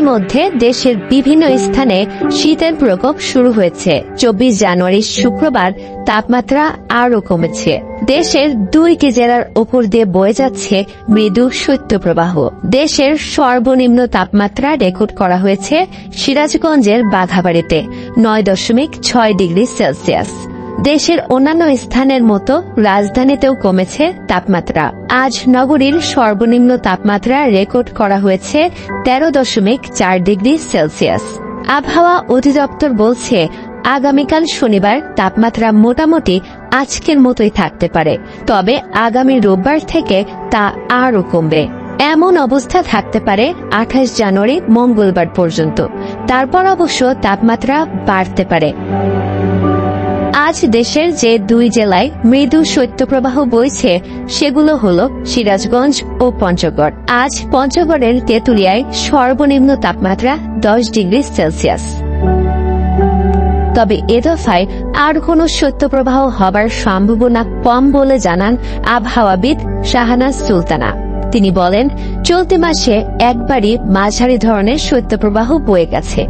ইতিমধ্যে দেশের বিভিন্ন স্থানে শীতের প্রকোপ শুরু হয়েছে। 24 জানুয়ারি শুক্রবার তাপমাত্রা আরও কমেছে। দেশের 2টি জেলার উপর দিয়ে বয়ে যাচ্ছে মৃদু শৈত্যপ্রবাহ। দেশের সর্বনিম্ন তাপমাত্রা রেকর্ড করা হয়েছে সিরাজগঞ্জের বাঘাবাড়িতে 9.6 ডিগ্রি সেলসিয়াস। দেশের অন্যান্য স্থানের মতো রাজধানীতেও কমেছে তাপমাত্রা। আজ নগরীর সর্বনিম্ন তাপমাত্রা রেকর্ড করা হয়েছে 13.4 ডিগ্রি সেলসিয়াস। আবহাওয়া অধিদপ্তর বলছে আগামীকাল শনিবার তাপমাত্রা মোটামুটি আজকের মতোই থাকতে পারে, তবে আগামী রোববার থেকে তা আরও কমবে। এমন অবস্থা থাকতে পারে 28 জানুয়ারি মঙ্গলবার পর্যন্ত। তারপর অবশ্য তাপমাত্রা বাড়তে পারে। আজ দেশের যে 2 জেলায় মৃদু শৈত্যপ্রবাহ বইছে সেগুলো হল সিরাজগঞ্জ ও পঞ্চগড়। আজ পঞ্চগড়ের তেঁতুলিয়ায় সর্বনিম্ন তাপমাত্রা 10 ডিগ্রি সেলসিয়াস। তবে এ দফায় আর কোনো শৈত্যপ্রবাহ হবার সম্ভাবনা কম বলে জানান আবহাওয়াবিদ শাহনাজ সুলতানা। তিনি বলেন, চলতি মাসে একবারই মাঝারি ধরনের শৈত্যপ্রবাহ বয়ে গেছে।